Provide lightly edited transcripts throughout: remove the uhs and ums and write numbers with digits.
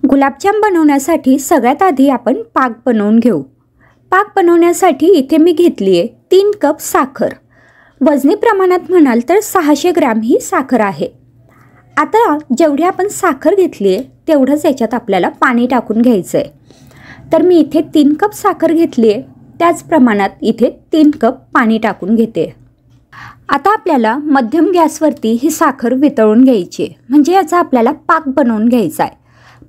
गुलाबजाम बनवण्यासाठी सगळ्यात आधी आपण पाक बनवून घेऊ। पाक बनवण्यासाठी इथे मी घेतली आहे 3 कप साखर। वजनी प्रमाणात म्हणाल तर 600 ग्रॅम ही साखर आहे। आता जेवढी आपण साखर घेतली आहे तेवढंच याच्यात आपल्याला पाणी टाकून घ्यायचं आहे। तर मी इथे 3 कप साखर घेतली आहे, त्याच प्रमाणात इथे 3 कप पाणी टाकून घेते। आता आपल्याला मध्यम गॅसवरती ही साखर वितळून घ्यायची आहे, म्हणजे याचा आपल्याला पाक बनवून घ्यायचा आहे।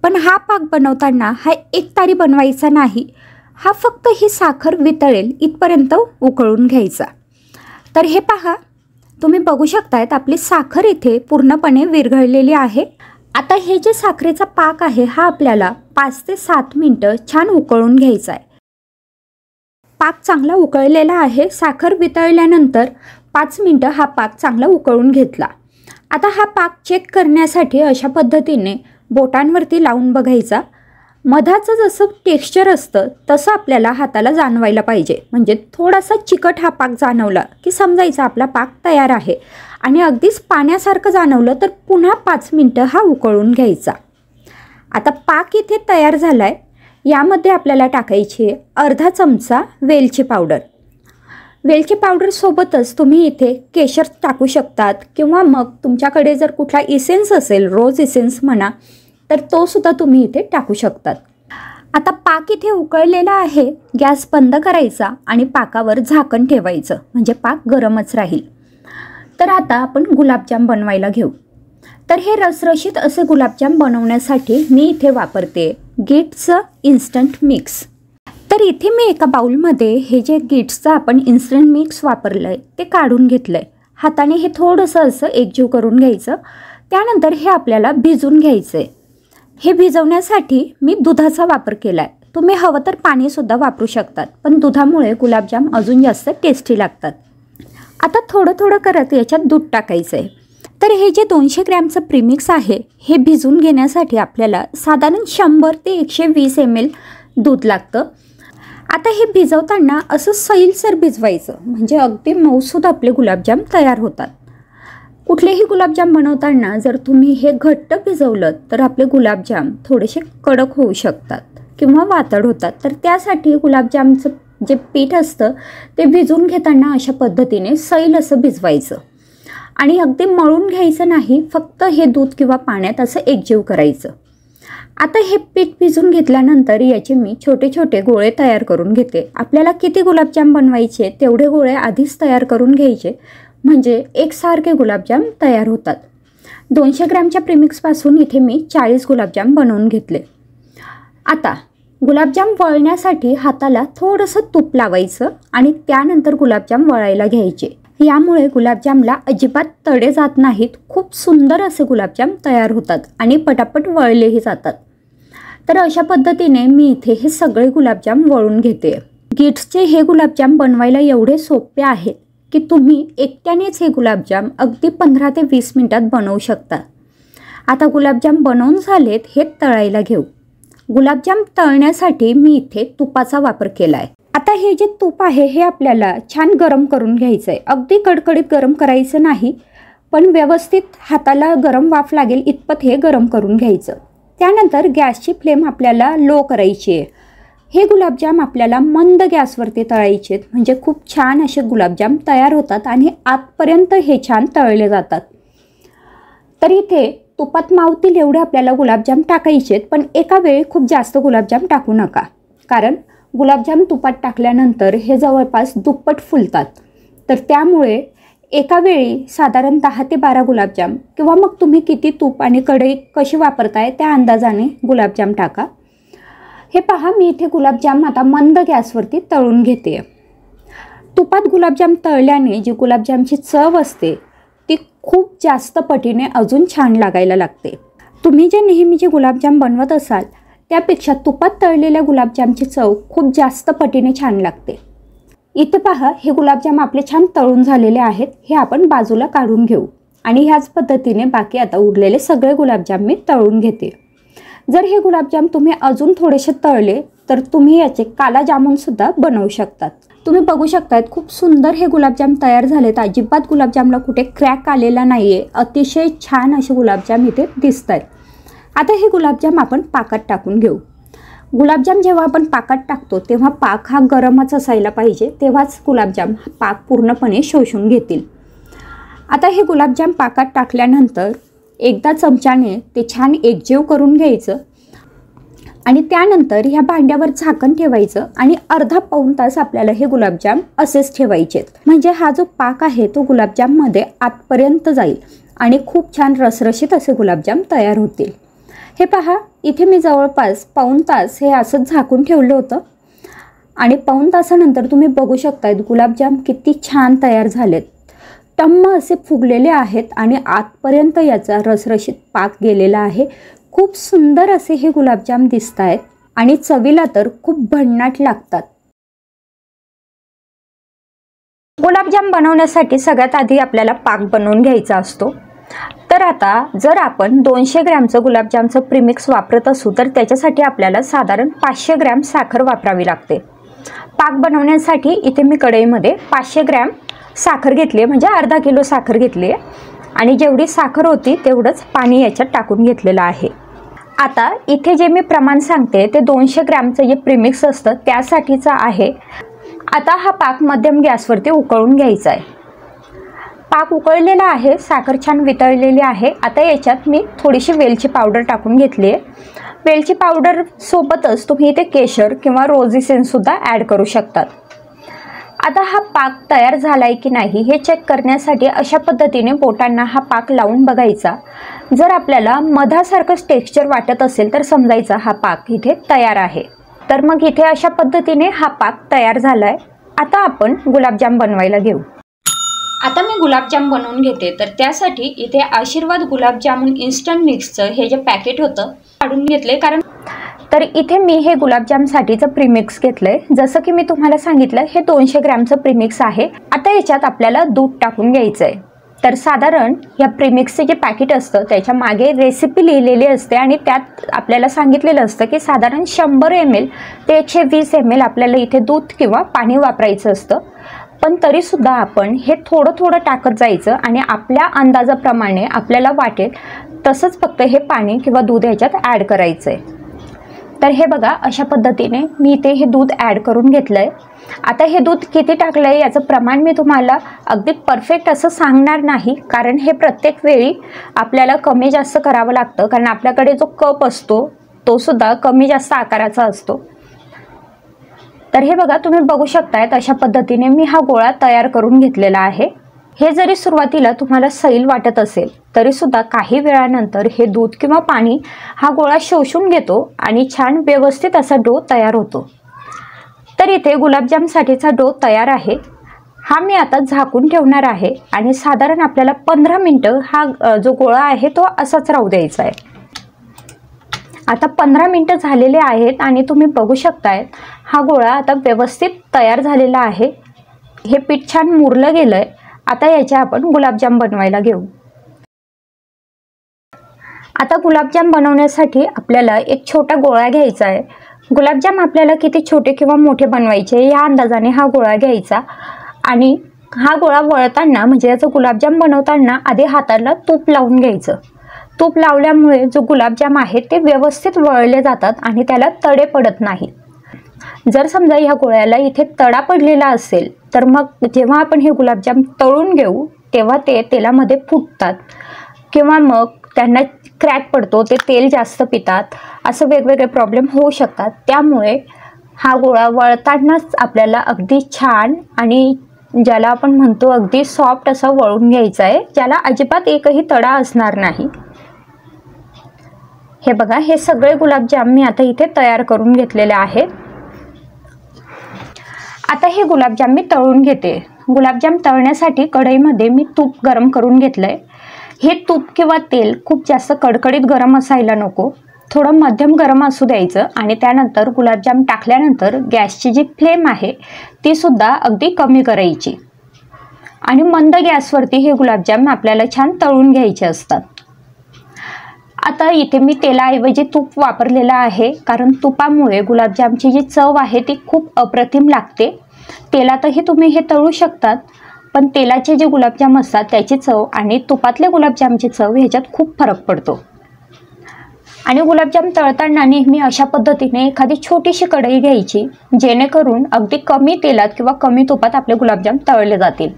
पण हा पाक बनवताना हा एकतारी बनवायचा नाही, हा फक्त ही साखर वितळेल इथपर्यंत उकळून घ्यायचा। तर हे पहा, तुम्ही बघू शकतायत आपली साखर इथे पूर्णपणे विरघळलेली आहे। आता हे जे साखरेचा पाक आहे हा आपल्याला 5 ते 7 मिनिटं छान उकळून घ्यायचा आहे। पाक चांगला उकळलेला आहे। साखर वितळल्यानंतर 5 मिनिटं हा पाक चांगला उकळून घेतला। आता हा पाक चेक करण्यासाठी अशा पद्धतीने बोटांवरती लावून बघायचा। मधाचं जसं टेक्स्चर असतं तसं आपल्याला हाताला जाणवायला पाहिजे, म्हणजे थोडासा चिकट हा पाक जाणवला की समजायचं आपला पाक तयार आहे। आणि अगदीच पाण्यासारखं जाणवलं तर पुन्हा 5 मिनिटं हा उकळून घ्यायचा। आता पाक इथे तयार झाला आहे। यामध्ये आपल्याला टाकायची आहे अर्धा चमचा वेलची पावडर। वेलची पावडर सोबतच तुम्ही इथे केशर टाकू शकतात, किंवा मग तुमच्याकडे जर कुठला इसेन्स असेल, रोज इसेन्स म्हणा, तर तो सुद्धा तुम्ही इथे टाकू शकतात। आता पाक इथे उकळलेला आहे। गॅस बंद करायचा आणि पाकावर झाकण ठेवायचं, म्हणजे पाक गरमच राहील। तर आता आपण गुलाबजाम बनवायला घेऊ। तर हे रसरशीत असे गुलाबजाम बनवण्यासाठी मी इथे वापरते गिट्सचं इन्स्टंट मिक्स। तर इथे मी एका बाउलमध्ये हे जे गिट्सचं आपण इन्स्टंट मिक्स वापरलं आहे ते काढून घेतलं आहे। हाताने हे थोडंसं असं एकजीव करून घ्यायचं। त्यानंतर हे आपल्याला भिजवून घ्यायचं आहे। हे भिजवण्यासाठी मी दुधाचा वापर केला आहे। तुम्ही हवं तर पाणीसुद्धा वापरू शकतात, पण दुधामुळे गुलाबजाम अजून जास्त टेस्टी लागतात। आता थोडं थोडं करत याच्यात दूध टाकायचं आहे। तर हे जे 200 ग्रॅमचं प्रीमिक्स आहे हे भिजवून घेण्यासाठी आपल्याला साधारण 100 ते 120 ml दूध लागतं। आता हे भिजवताना असं सैलसर भिजवायचं, म्हणजे अगदी मऊसूद आपले गुलाबजाम तयार होतात। कुठलेही गुलाबजाम बनवताना जर तुम्ही हे घट्ट भिजवलं तर आपले गुलाबजाम थोडेसे कडक होऊ शकतात किंवा वातड होतात। तर त्यासाठी गुलाबजामचं जे पीठ असतं ते भिजवून घेताना अशा पद्धतीने सैल असं भिजवायचं आणि अगदी मळून घ्यायचं नाही, फक्त हे दूध किंवा पाण्यात असं एकजीव करायचं। आता हे पीठ भिजून घेतल्यानंतर याचे मी छोटे छोटे गोळे तयार करून घेते। आपल्याला किती गुलाबजाम बनवायचे तेवढे गोळे आधीच तयार करून घ्यायचे, म्हणजे एकसारखे गुलाबजाम तयार होतात। 200 ग्रॅमच्या प्रीमिक्सपासून इथे मी 40 गुलाबजाम बनवून घेतले। आता गुलाबजाम वळण्यासाठी हाताला थोडंसं तूप लावायचं आणि त्यानंतर गुलाबजाम वळायला घ्यायचे। यामुळे गुलाबजामला अजिबात तडे जात नाहीत, खूप सुंदर असे गुलाबजाम तयार होतात आणि पटापट वळलेही जातात। तर अशा पद्धतीने मी इथे हे सगळे गुलाबजाम वळून घेते। गिट्सचे हे गुलाबजाम बनवायला एवढे सोपे आहेत की तुम्ही एकट्यानेच हे गुलाबजाम अगदी 15 ते 20 मिनिटात बनवू शकता। आता गुलाबजाम बनवून झालेत, हे तळायला घेऊ। गुलाबजाम तळण्यासाठी मी इथे तुपाचा वापर केला आहे। आता हे जे तूप आहे हे आपल्याला छान गरम करून घ्यायचं आहे। अगदी कडकडीत गरम करायचं नाही, पण व्यवस्थित हाताला गरम वाफ लागेल इतपत हे गरम करून घ्यायचं। त्यानंतर गॅसची फ्लेम आपल्याला लो करायची आहे। हे गुलाबजाम आपल्याला मंद गॅसवरती तळायचे आहेत, म्हणजे खूप छान असे गुलाबजाम तयार होतात आणि आतपर्यंत हे छान तळले जातात। तर इथे तुपात मावतील एवढे आपल्याला गुलाबजाम टाकायचे आहेत, पण एका वेळी खूप जास्त गुलाबजाम टाकू नका, कारण गुलाबजाम तुपात टाकल्यानंतर हे जवळपास दुप्पट फुलतात। तर त्यामुळे एका वेळी साधारण 10 ते 12 गुलाबजाम, किंवा मग तुम्ही किती तूप आणि कढई कशी वापरताय त्या अंदाजाने गुलाबजाम टाका। हे पहा, मी इथे गुलाबजाम आता मंद गॅसवरती तळून घेते। तुपात गुलाबजाम तळल्याने जी गुलाबजामची चव असते ती खूप जास्त पटीने अजून छान लागायला लागते। तुम्ही जे नेहमीचे गुलाबजाम बनवत असाल त्यापेक्षा तुपात तळलेल्या गुलाबजामची चव खूप जास्त पटीने छान लागते। इथे पहा, हे गुलाबजाम आपले छान तळून झालेले आहेत। हे आपण बाजूला काढून घेऊ आणि ह्याच पद्धतीने बाकी आता उरलेले सगळे गुलाबजाम मी तळून घेते। जर हे गुलाबजाम तुम्ही अजून थोडेसे तळले तर तुम्ही याचे काला जामून सुद्धा बनवू शकतात। तुम्ही बघू शकतात खूप सुंदर हे गुलाबजाम तयार झालेत। अजिबात गुलाबजामला कुठे क्रॅक आलेला नाहीये, अतिशय छान असे गुलाबजाम इथे दिसतात। आता हे गुलाबजाम आपण पाकात टाकून घेऊ। गुलाबजाम जेव्हा आपण पाकात टाकतो तेव्हा पाक हा गरमच असायला पाहिजे, तेव्हाच गुलाबजाम पाक पूर्णपणे शोषून घेतील। आता हे गुलाबजाम पाकात टाकल्यानंतर एकदा चमच्याने ते छान एकजीव करून घ्यायचं आणि त्यानंतर ह्या भांड्यावर झाकण ठेवायचं आणि अर्धा पाऊण तास आपल्याला हे गुलाबजाम असेच ठेवायचे, म्हणजे हा जो पाक आहे तो गुलाबजाममध्ये आतपर्यंत जाईल आणि खूप छान रसरशीत असे गुलाबजाम तयार होतील। हे पहा, इथे मी जवळपास पाऊण तास हे असंच झाकून ठेवलं होतं आणि पाऊण तासानंतर तुम्ही बघू शकतायत गुलाबजाम किती छान तयार झालेत, टम्म असे फुगलेले आहेत आणि आतपर्यंत याचा रसरशीत पाक गेलेला आहे। खूप सुंदर असे हे गुलाबजाम दिसत आहेत आणि चवीला तर खूप भन्नाट लागतात। गुलाबजाम बनवण्यासाठी सगळ्यात आधी आपल्याला पाक बनवून घ्यायचा असतो। तर आता जर आपण 200 ग्रॅमचं गुलाबजामचं प्रीमिक्स वापरत असू तर त्याच्यासाठी आपल्याला साधारण 500 ग्रॅम साखर वापरावी लागते। पाक बनवण्यासाठी इथे मी कढईमध्ये 500 ग्रॅम साखर घेतली आहे, म्हणजे अर्धा किलो साखर घेतली आहे आणि जेवढी साखर होती तेवढंच पाणी याच्यात टाकून घेतलेलं आहे। आता इथे जे मी प्रमाण सांगते ते 200 ग्रॅमचं जे प्रीमिक्स असतं त्यासाठीचं आहे। आता हा पाक मध्यम गॅसवरती उकळून घ्यायचा आहे। पाक उकळलेला आहे, साखर छान वितळलेली आहे। आता याच्यात मी थोडीशी वेलची पावडर टाकून घेतली आहे। वेलची पावडर सोबतच तुम्ही इथे केशर किंवा रोज इसेन्स सुद्धा ॲड करू शकतात। आता हा पाक तयार झाला आहे की नाही हे चेक करण्यासाठी अशा पद्धतीने बोटांना हा पाक लावून बघायचा। जर आपल्याला मधासारखंच टेक्स्चर वाटत असेल तर समजायचा हा पाक इथे तयार आहे। तर मग इथे अशा पद्धतीने हा पाक तयार झाला आहे। आता आपण गुलाबजाम बनवायला घेऊ। आता मी गुलाबजाम बनवून घेते, तर त्यासाठी इथे आशीर्वाद गुलाबजामुन इन्स्टंट मिक्सचं हे जे पॅकेट होतं काढून घेतले, कारण तर इथे मी हे गुलाबजामसाठीचं प्रीमिक्स घेतलंय। जसं की मी तुम्हाला सांगितलं हे 200 ग्रॅमचं प्रीमिक्स आहे। आता याच्यात आपल्याला दूध टाकून घ्यायचं आहे। तर साधारण या प्रीमिक्सचे जे पॅकेट असतं त्याच्या मागे रेसिपी लिहिलेली असते आणि त्यात आपल्याला सांगितलेलं असतं की साधारण 100 ml ते 120 ml आपल्याला इथे दूध किंवा पाणी वापरायचं असतं। पण तरीसुद्धा आपण हे थोडं थोडं टाकत जायचं आणि आपल्या अंदाजाप्रमाणे आपल्याला वाटेल तसंच फक्त हे पाणी किंवा दूध ह्याच्यात ॲड करायचं आहे। तर हे बघा, अशा पद्धतीने मी इथे हे दूध ॲड करून घेतलं आहे। आता हे दूध किती टाकलं आहे याचं प्रमाण मी तुम्हाला अगदी परफेक्ट असं सांगणार नाही, कारण हे प्रत्येक वेळी आपल्याला कमी जास्त करावं लागतं, कारण आपल्याकडे जो कप असतो तो सुद्धा कमी जास्त आकाराचा असतो। तर हे बघा, तुम्ही बघू शकतायत अशा पद्धतीने मी हा गोळा तयार करून घेतलेला आहे। हे जरी सुरुवातीला तुम्हाला सैल वाटत असेल तरीसुद्धा काही वेळानंतर हे दूध किंवा पाणी हा गोळा शोषून घेतो आणि छान व्यवस्थित असा डो तयार होतो। तर इथे गुलाबजामसाठीचा डो तयार आहे। हा मी आता झाकून ठेवणार आहे आणि साधारण आपल्याला 15 मिनिटं हा जो गोळा आहे तो असाच राहू द्यायचा आहे। आता 15 मिनिटं झालेले आहेत आणि तुम्ही बघू शकताय हा गोळा आता व्यवस्थित तयार झालेला आहे। हे पीठ छान मुरलं गेलं आहे। आता याचे आपण गुलाबजाम बनवायला घेऊ। आता गुलाबजाम बनवण्यासाठी आपल्याला एक छोटा गोळा घ्यायचा आहे। गुलाबजाम आपल्याला किती छोटे किंवा मोठे बनवायचे या अंदाजाने हा गोळा घ्यायचा आणि हा गोळा वळताना म्हणजे याचं गुलाबजाम बनवताना आधी हाताला तूप लावून घ्यायचं। तूप लावल्यामुळे जो गुलाबजाम आहे ते व्यवस्थित वळले जातात आणि त्याला तडे पडत नाही। जर समजा ह्या गोळ्याला इथे तडा पडलेला असेल तर मग जेव्हा आपण हे गुलाबजाम तळून घेऊ तेव्हा ते तेलामध्ये फुटतात किंवा मग त्यांना क्रॅक पडतो, ते तेल जास्त पितात, असं वेगवेगळे प्रॉब्लेम होऊ शकतात। त्यामुळे हा गोळा वळतानाच आपल्याला अगदी छान आणि ज्याला आपण म्हणतो अगदी सॉफ्ट असा वळून घ्यायचा आहे, ज्याला अजिबात एकही तडा असणार नाही। हे बघा, हे सगळे गुलाबजाम मी आता इथे तयार करून घेतलेले आहेत। आता हे गुलाबजाम मी तळून घेते। गुलाबजाम तळण्यासाठी कढईमध्ये मी तूप गरम करून घेतलंय। हे तूप किंवा तेल खूप जास्त कडकडीत गरम असायला नको, थोडं मध्यम गरम असू द्यायचं आणि त्यानंतर गुलाबजाम टाकल्यानंतर गॅसची जी फ्लेम आहे ती सुद्धा अगदी कमी करायची आणि मंद गॅसवरती हे गुलाबजाम आपल्याला छान तळून घ्यायचे असतात। आता इथे मी तेलाऐवजी तूप वापरलेला आहे, कारण तुपामुळे गुलाबजामची जी चव आहे ती खूप अप्रतिम लागते। तेलातही तुम्ही हे तळू शकतात, पण तेलाचे जे गुलाबजाम असतात त्याची चव आणि तुपातल्या गुलाबजामची चव ह्याच्यात खूप फरक पडतो। आणि गुलाबजाम तळताना नेहमी अशा पद्धतीने एखादी छोटीशी कढई घ्यायची, जेणेकरून अगदी कमी तेलात किंवा कमी तुपात आपले गुलाबजाम तळले जातील।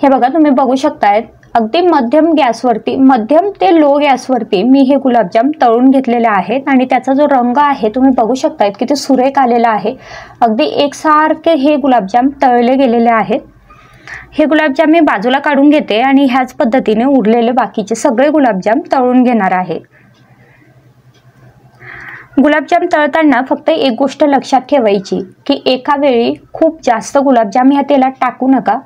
हे बघा, तुम्ही बघू शकताय अगदी मध्यम गॅसवरती, मध्यम ते लो गॅसवरती मी हे गुलाबजाम तळून घेतलेले आहेत आणि त्याचा जो रंग आहे तुम्ही बघू शकताय किती सुरेख आलेला आहे। अगदी एकसारखे हे गुलाबजाम तळले गेलेले आहेत। हे गुलाबजाम मी बाजूला काढून घेते आणि ह्याच पद्धतीने उरलेले बाकीचे सगळे गुलाबजाम तळून घेणार आहे। गुलाबजाम तळताना फक्त एक गोष्ट लक्षात ठेवायची की एका वेळी खूप जास्त गुलाबजाम ह्या तेलात टाकू नका,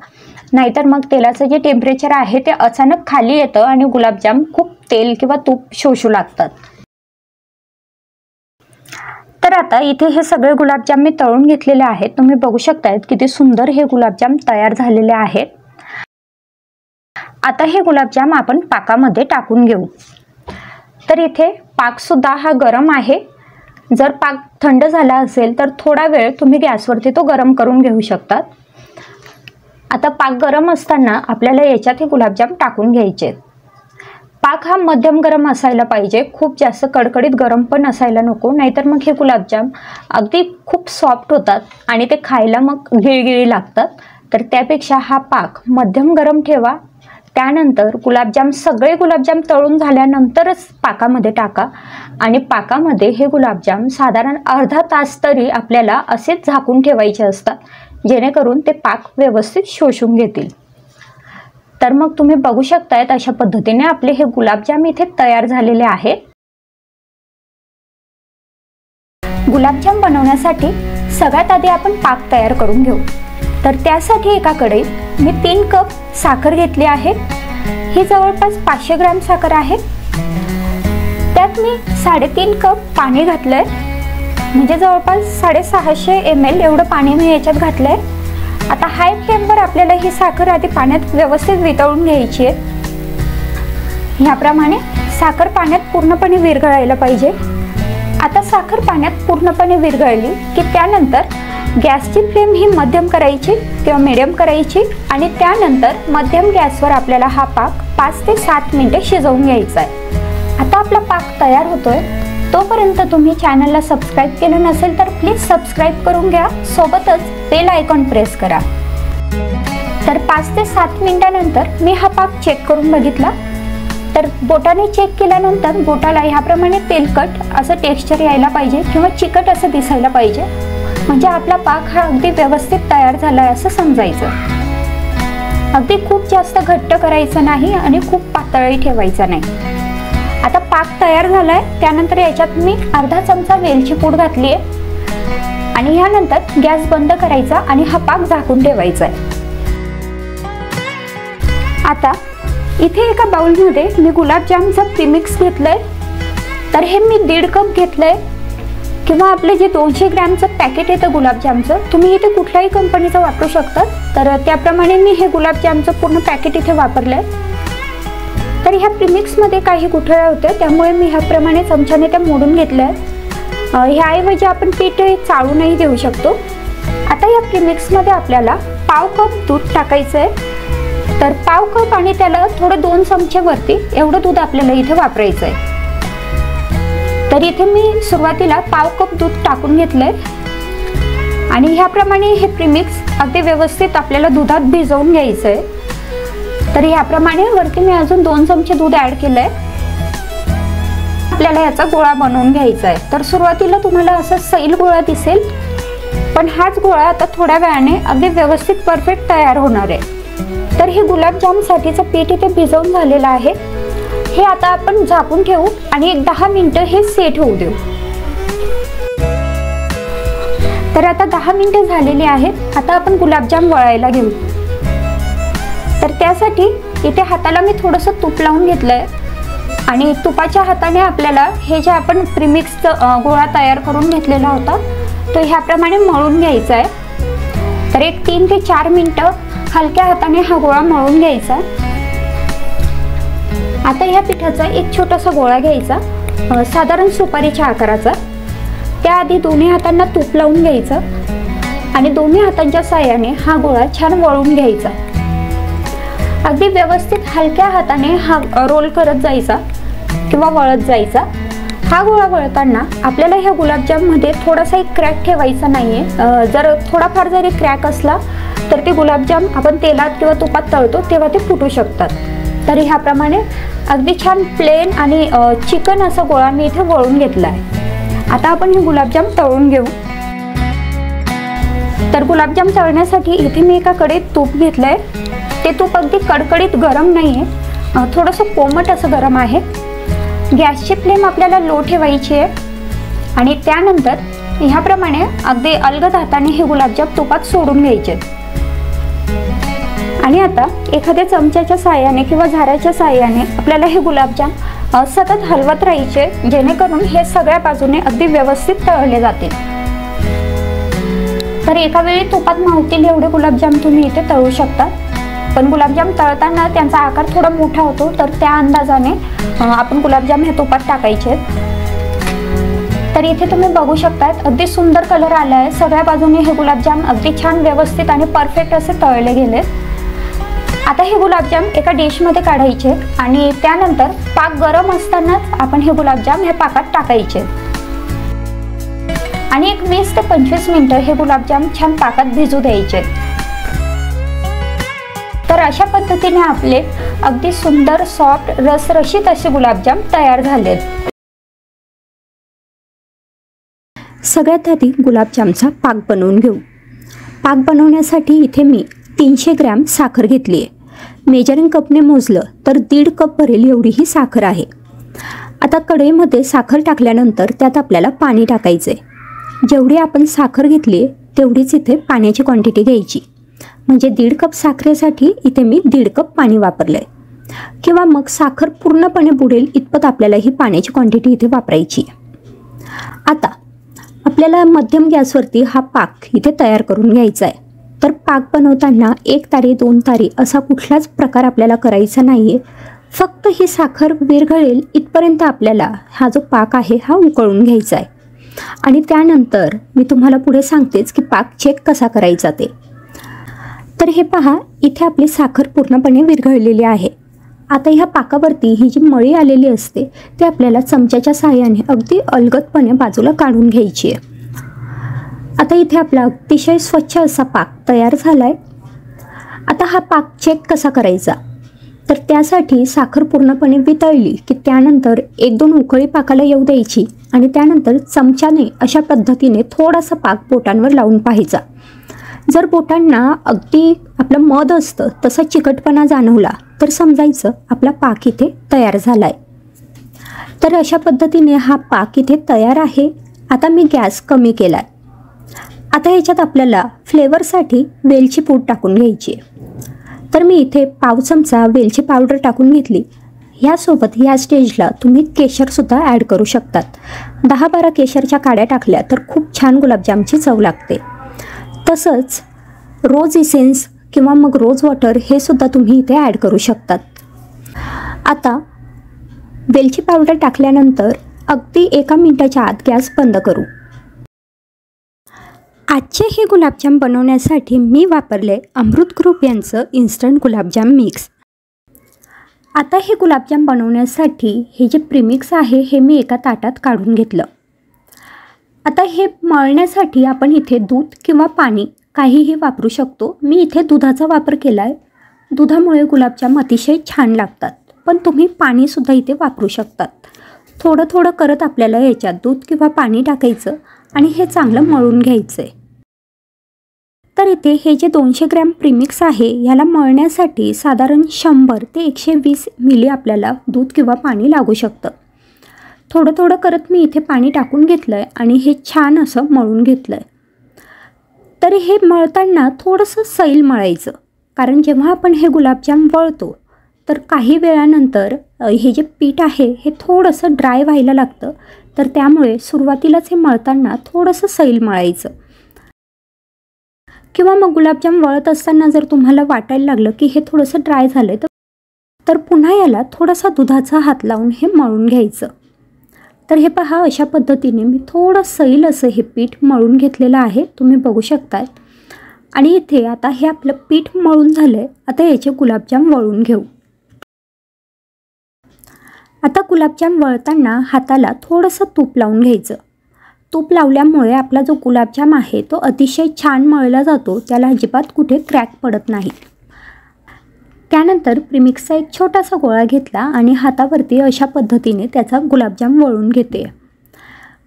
नाहीतर मग तेलाचं जे टेम्परेचर आहे ते अचानक खाली येतं आणि गुलाबजाम खूप तेल किंवा तूप शोषू लागतात। तर आता इथे हे सगळे गुलाबजाम मी तळून घेतलेले आहेत। तुम्ही बघू शकताय किती सुंदर हे गुलाबजाम तयार झालेले आहेत। आता हे गुलाबजाम आपण पाकामध्ये टाकून घेऊ। तर इथे पाक सुद्धा हा गरम आहे। जर पाक थंड झाला असेल तर थोडा वेळ तुम्ही गॅसवरती तो गरम करून घेऊ शकतात। आता पाक गरम असताना आपल्याला याच्यात हे गुलाबजाम टाकून घ्यायचे। पाक हा मध्यम गरम असायला पाहिजे, खूप जास्त कडकडीत गरम पण असायला नको, नाहीतर मग हे गुलाबजाम अगदी खूप सॉफ्ट होतात आणि ते खायला मग गिळगिळी लागतात। तर त्यापेक्षा हा पाक मध्यम गरम ठेवा। त्यानंतर सगळे गुलाबजाम तळून झाल्यानंतरच पाकामध्ये टाका आणि पाकामध्ये हे गुलाबजाम साधारण अर्धा तास तरी आपल्याला असेच झाकून ठेवायचे असतात, जेणेकरून ते पाक व्यवस्थित शोषून घेतील। तर मग तुम्ही बघू शकतायत अशा पद्धतीने आपले हे गुलाबजाम इथे तयार झालेले आहेत। गुलाबजाम बनवण्यासाठी सगळ्यात आधी आपण पाक तयार करून घेऊ। तर त्यासाठी एका कढईत मी 3 कप साखर घेतली आहे। ही जवळपास 500 ग्रॅम साखर आहे। त्यात मी 3.5 कप पाणी घातलंय, म्हणजे जवळपास 650 ml एवढं पाणी मी याच्यात घातलंय। आता हाय फ्लेमवर आपल्याला ही साखर आधी पाण्यात व्यवस्थित वितळून घ्यायची आहे। ह्याप्रमाणे साखर पाण्यात पूर्णपणे विरघळायला पाहिजे। आता साखर पाण्यात पूर्णपणे विरघळली की त्यानंतर गॅसची फ्लेम ही मध्यम करायची किंवा मीडियम करायची आणि त्यानंतर मध्यम गॅसवर आपल्याला हा पाक 5 ते 7 मिनिटे शिजवून घ्यायचा आहे। आता आपला पाक तयार होतोय, तोपर्यंत तुम्ही चॅनलला सबस्क्राईब केलं नसेल तर प्लीज सबस्क्राईब करून घ्या, सोबतच बेल आयकॉन प्रेस करा। तर 5 ते 7 मिनिटांनंतर मी हा पाक चेक करून बघितला। तर बोटाने चेक केल्यानंतर बोटाला ह्याप्रमाणे तेलकट असं टेक्स्चर यायला पाहिजे किंवा चिकट असं दिसायला पाहिजे, म्हणजे आपला पाक हा अगदी व्यवस्थित तयार झालाय असं समजायचं। अगदी खूप जास्त घट्ट करायचं नाही आणि खूप पातळही ठेवायचा नाही। आता पाक तयार झालाय, त्यानंतर याच्यात मी अर्धा चमचा वेलची पूड घातली आहे आणि ह्यानंतर गॅस बंद करायचा आणि हा पाक झाकून ठेवायचा आहे। आता इथे एका बाउलमध्ये मी गुलाबजामचं प्रीमिक्स घेतलंय। तर हे मी 1.5 कप घेतलंय किंवा आपले जे 200 ग्रॅमचं पॅकेट येतं गुलाबजामचं, तुम्ही इथे कुठल्याही कंपनीचं वापरू शकता। तर त्याप्रमाणे मी हे गुलाबजामचं पूर्ण पॅकेट इथे वापरलंय। तर ह्या प्रीमिक्समध्ये काही गुठळ्या होत्या, त्यामुळे मी ह्याप्रमाणे चमच्याने त्या मोडून घेतल्या। ह्याऐवजी आपण पीठ चाळूनही देऊ शकतो। आता या प्रीमिक्समध्ये आपल्याला पाव कप दूध टाकायचं आहे। तर पाव कप आणि त्याला थोडं 2 चमचे वरती एवढं दूध आपल्याला इथे वापरायचं आहे। तर इथे मी सुरुवातीला पाव कप दूध टाकून घेतलंय आणि ह्याप्रमाणे हे प्रीमिक्स अगदी व्यवस्थित आपल्याला दुधात भिजवून घ्यायचं आहे। तर ह्याप्रमाणे वरती मी अजून 2 चमचे दूध ऍड केलंय। आपल्याला याचा गोळा बनवून घ्यायचा आहे। तर सुरुवातीला तुम्हाला असं सैल गोळा दिसेल, पण हाच गोळा आता थोड्या वेळाने अगदी व्यवस्थित परफेक्ट तयार होणार आहे। तर हे गुलाबजाम साठीचं पीठ इथे भिजवून झालेलं आहे। हे आता आपण झाकून ठेवू आणि 10 मिनिटं हे सेट होऊ देऊ। तर आता 10 मिनिटं झालेली आहेत। आता आपण गुलाबजाम वळायला घेऊ। तर त्यासाठी इथे हाताला मी थोडंसं तूप लावून घेतलंय आणि तुपाच्या हाताने आपल्याला हे जे आपण प्रीमिक्सचा गोळा तयार करून घेतलेला होता तो ह्याप्रमाणे मळून घ्यायचा आहे। तर एक 3 ते 4 मिनिटं हलक्या हाताने हा गोळा मळून घ्यायचा। आता ह्या पिठाचा एक छोटासा गोळा घ्यायचा, साधारण सुपारीच्या आकाराचा। त्याआधी दोन्ही हातांना तूप लावून घ्यायचं आणि दोन्ही हातांच्या साहाय्याने हा गोळा छान वळून घ्यायचा। अगदी व्यवस्थित हलक्या हाताने हा रोल करत जायचा किंवा वळत जायचा। हा गोळा वळताना आपल्याला ह्या गुलाबजाममध्ये थोडासा एक क्रॅक ठेवायचा नाहीये। जर थोडाफार जरी क्रॅक असला तर ते गुलाबजाम आपण तेलात किंवा तुपात तळतो तेव्हा ते फुटू शकतात। तर ह्याप्रमाणे अगदी छान प्लेन आणि चिकन असा गोळा मी इथे वळून घेतला आहे। आता आपण हे गुलाबजाम तळून घेऊ। तर गुलाबजाम तळण्यासाठी इथे मी एका कढईत तूप घेतलंय। ते तूप अगदी कडकडीत गरम नाहीये, थोडंसं कोमट असं गरम आहे। गॅसची फ्लेम आपल्याला लो ठेवायची आहे आणि त्यानंतर ह्याप्रमाणे अगदी अलगद हाताने हे गुलाबजाम तुपात सोडून घ्यायचे आणि आता एखाद्या चमच्याच्या साहाय्याने किंवा झाऱ्याच्या साहाय्याने आपल्याला हे गुलाबजाम सतत हलवत राहायचे, जेणेकरून हे सगळ्या बाजूने अगदी व्यवस्थित तळले जातील। तर एका वेळी तुपात मावतील एवढे गुलाबजाम तुम्ही इथे तळू शकता, पण गुलाबजाम तळताना त्यांचा आकार थोडा मोठा होतो, तर त्या अंदाजाने आपण गुलाबजाम हे तुपात टाकायचे। तर इथे तुम्ही बघू शकता अगदी सुंदर कलर आला आहे। सगळ्या बाजूने हे गुलाबजाम अगदी छान व्यवस्थित आणि परफेक्ट असे तळले गेले। आता हे गुलाबजाम एका डिशमध्ये काढायचे आणि त्यानंतर पाक गरम असतानाच आपण हे गुलाबजाम हे पाकात टाकायचे आणि एक 20 ते 25 मिनिटं हे गुलाबजाम छान पाकात भिजू द्यायचे। तर अशा पद्धतीने आपले अगदी सुंदर सॉफ्ट रसरशीत असे गुलाबजाम तयार झालेत। सगळ्यात आधी गुलाबजामचा पाक बनवून घेऊ। पाक बनवण्यासाठी इथे मी 300 ग्रॅम साखर घेतली आहे। मेजरिंग कपने मोजलं तर 1.5 कप भरेल एवढी ही साखर आहे। आता कढईमध्ये साखर टाकल्यानंतर त्यात आपल्याला पाणी टाकायचे। जेवढी आपण साखर घेतली तेवढीच इथे पाण्याची क्वांटिटी घ्यायची, म्हणजे 1.5 कप साखरेसाठी इथे मी 1.5 कप पाणी वापरलंय, किंवा मग साखर पूर्णपणे बुडेल इतपत आपल्याला ही पाण्याची क्वांटिटी इथे वापरायची। आता आपल्याला मध्यम गॅसवरती हा पाक इथे तयार करून घ्यायचा आहे। तर पाक बनवताना 1 तारी 2 तारी असा कुठलाच प्रकार आपल्याला करायचा नाहीये। फक्त ही साखर विरघळेल इथपर्यंत आपल्याला हा जो पाक आहे हा उकळून घ्यायचा आहे आणि त्यानंतर मी तुम्हाला पुढे सांगतेच की पाक चेक कसा करायचा ते। तर हे पहा, इथे आपली साखर पूर्णपणे विरघळलेली आहे। आता ह्या पाकावरती ही जी मळी आलेली असते ती आपल्याला चमच्याच्या साहाय्याने अगदी अलगदपणे बाजूला काढून घ्यायची आहे। आता इथे आपला अतिशय स्वच्छ असा पाक तयार झालाय। आता हा पाक चेक कसा करायचा, तर त्यासाठी साखर पूर्णपणे वितळली की त्यानंतर 1-2 उकळी पाकाला येऊ द्यायची आणि त्यानंतर चमच्याने अशा पद्धतीने थोडासा पाक बोटांवर लावून पाहायचा। जर बोटांना अगदी आपलं मध असतं तसा चिकटपणा जाणवला तर समजायचं आपला पाक इथे तयार झालाय। तर अशा पद्धतीने हा पाक इथे तयार आहे। आता मी गॅस कमी केलाय। आता ह्याच्यात आपल्याला फ्लेवरसाठी वेलची पूड टाकून घ्यायची आहे। तर मी इथे पाव चमचा वेलची पावडर टाकून घेतली। ह्यासोबत ह्या स्टेजला तुम्ही केशरसुद्धा ॲड करू शकतात। 10-12 केशरच्या काड्या टाकल्या तर खूप छान गुलाबजामची चव लागते। तसंच रोज इसेन्स किंवा मग रोज वॉटर हे सुद्धा तुम्ही इथे ॲड करू शकतात। आता वेलची पावडर टाकल्यानंतर अगदी 1 मिनिटाच्या आत गॅस बंद करू। आजचे हे गुलाबजाम बनवण्यासाठी मी वापरले अमृत ग्रुप यांचं इन्स्टंट गुलाबजाम मिक्स। आता हे गुलाबजाम बनवण्यासाठी हे जे प्रीमिक्स आहे हे मी एका ताटात काढून घेतलं। आता हे मळण्यासाठी आपण इथे दूध किंवा पाणी काहीही वापरू शकतो। मी इथे दुधाचा वापर केला आहे। दुधामुळे गुलाबजाम अतिशय छान लागतात, पण तुम्ही पाणीसुद्धा इथे वापरू शकतात। थोडं थोडं करत आपल्याला याच्यात दूध किंवा पाणी टाकायचं आणि हे चांगलं मळून घ्यायचं आहे। तर इथे हे जे 200 ग्रॅम प्रीमिक्स आहे ह्याला मळण्यासाठी साधारण 100 ते 120 मिली आपल्याला दूध किंवा पाणी लागू शकतं। थोडं थोडं करत मी इथे पाणी टाकून घेतलं आहे आणि हे छान असं मळून घेतलं आहे। तर हे मळताना थोडंसं सैल मळायचं, कारण जेव्हा आपण हे गुलाबजाम वळतो तर काही वेळानंतर हे जे पीठ आहे हे थोडंसं ड्राय व्हायला लागतं। तर त्यामुळे सुरुवातीलाच हे मळताना थोडंसं सैल मळायचं, किंवा मग गुलाबजाम वळत असताना जर तुम्हाला वाटायला लागलं की हे थोडंसं ड्राय झालं तर पुन्हा याला थोडासा दुधाचा हात लावून हे मळून घ्यायचं। तर हे पहा, अशा पद्धतीने मी थोडं सैल असं हे पीठ मळून घेतलेलं आहे, तुम्ही बघू शकताय। आणि इथे आता हे आपलं पीठ मळून झालंय। आता याचे गुलाबजाम वळून घेऊ। आता गुलाबजाम वळताना हाताला थोडंसं तूप लावून घ्यायचं. तूप लावल्यामुळे आपला जो गुलाबजाम आहे तो अतिशय छान मळला जातो, त्याला अजिबात कुठे क्रॅक पडत नाही. त्यानंतर प्रीमिक्सचा एक छोटासा गोळा घेतला आणि हातावरती अशा पद्धतीने त्याचा गुलाबजाम वळून घेते.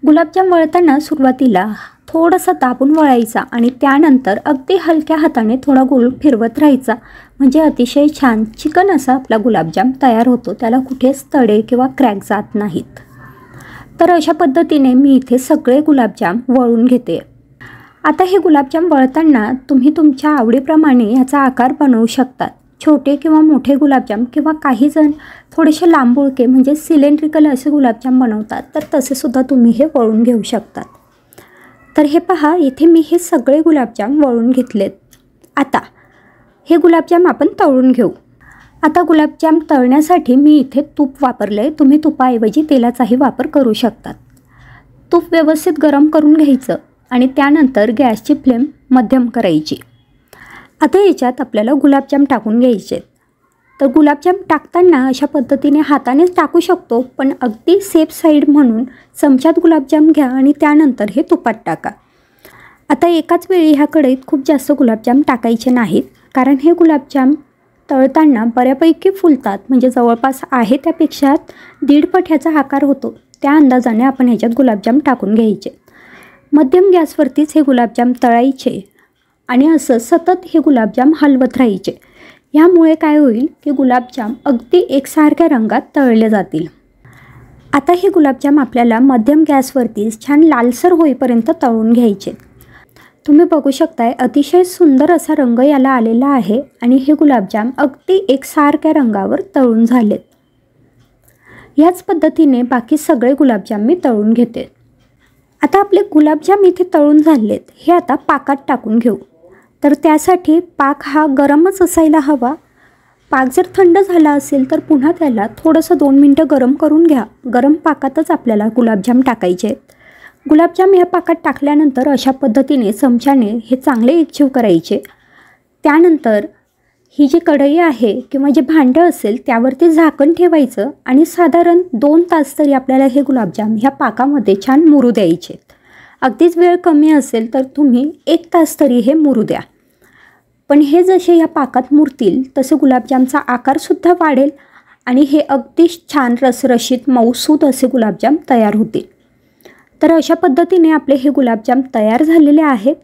गुलाबजाम वळताना सुरुवातीला थोडंसं दाबून वळायचा आणि त्यानंतर अगदी हलक्या हाताने थोडा गोल फिरवत राहायचा, म्हणजे अतिशय छान चिकन असा आपला गुलाबजाम तयार होतो, त्याला कुठेच तडे किंवा क्रॅक जात नाहीत. तर अशा पद्धतीने मी इथे सगळे गुलाबजाम वळून घेते. आता हे गुलाबजाम वळताना तुम्ही तुमच्या आवडीप्रमाणे ह्याचा आकार बनवू शकतात. छोटे किंवा मोठे गुलाबजाम किंवा काही जण थोडेसे लांबुळके म्हणजे सिलेंड्रिकल असे गुलाबजाम बनवतात, तर तसे सुद्धा तुम्ही हे वळून घेऊ शकतात. तर हे पहा, इथे मी हे सगळे गुलाबजाम वळून घेतलेत. आता हे गुलाबजाम आपण तळून घेऊ. आता गुलाबजाम तळण्यासाठी मी इथे तूप वापरले, तुम्ही तुपाऐवजी तेलाचाही वापर करू शकतात. तूप व्यवस्थित गरम करून घ्यायचं आणि त्यानंतर गॅसची फ्लेम मध्यम करायची. आता याच्यात आपल्याला गुलाबजाम टाकून घ्यायचे. तर गुलाबजाम टाकताना अशा पद्धतीने हातानेच टाकू शकतो, पण अगदी सेफ साईड म्हणून चमच्यात गुलाबजाम घ्या आणि त्यानंतर हे तुपात टाका. आता एकाच वेळी ह्या कढईत खूप जास्त गुलाबजाम टाकायचे नाहीत, कारण हे गुलाबजाम तळताना बऱ्यापैकी फुलतात, म्हणजे जवळपास आहे त्यापेक्षा 1.5 पट ह्याचा आकार होतो. त्या अंदाजाने आपण ह्याच्यात गुलाबजाम टाकून घ्यायचे. मध्यम गॅसवरतीच हे गुलाबजाम तळायचे आणि असं सतत हे गुलाबजाम हलवत राहायचे. ह्यामुळे काय होईल की गुलाबजाम अगदी एकसारख्या रंगात तळले जातील. आता हे गुलाबजाम आपल्याला मध्यम गॅसवरतीच छान लालसर होईपर्यंत तळून घ्यायचे. तुम्ही बघू शकताय अतिशय सुंदर असा रंग याला आलेला आहे आणि हे गुलाबजाम अगदी एकसारख्या रंगावर तळून झालेत. ह्याच पद्धतीने बाकी सगळे गुलाबजाम मी तळून घेते. आता आपले गुलाबजाम इथे तळून झालेत, हे आता पाकात टाकून घेऊ. तर त्यासाठी पाक हा गरमच असायला हवा. पाक जर थंड झाला असेल तर पुन्हा त्याला थोडंसं 2 मिनटं गरम करून घ्या. गरम पाकातच आपल्याला गुलाबजाम टाकायचे आहेत. गुलाबजाम ह्या पाकात टाकल्यानंतर अशा पद्धतीने चमच्याने हे चांगले एकजीव करायचे. त्यानंतर ही जी कढई आहे किंवा जे भांडं असेल त्यावरती झाकण ठेवायचं आणि साधारण 2 तास तरी आपल्याला हे गुलाबजाम ह्या पाकामध्ये छान मुरू द्यायचे. अगदीच वेळ कमी असेल तर तुम्ही 1 तास तरी हे मुरू द्या. पण हे जसे या पाकात मुरतील तसे गुलाबजामचा आकारसुद्धा वाढेल आणि हे अगदी छान रसरशीत मऊसूद असे गुलाबजाम तयार होतील. तर अशा पद्धतीने आपले हे गुलाबजाम तयार झालेले आहेत.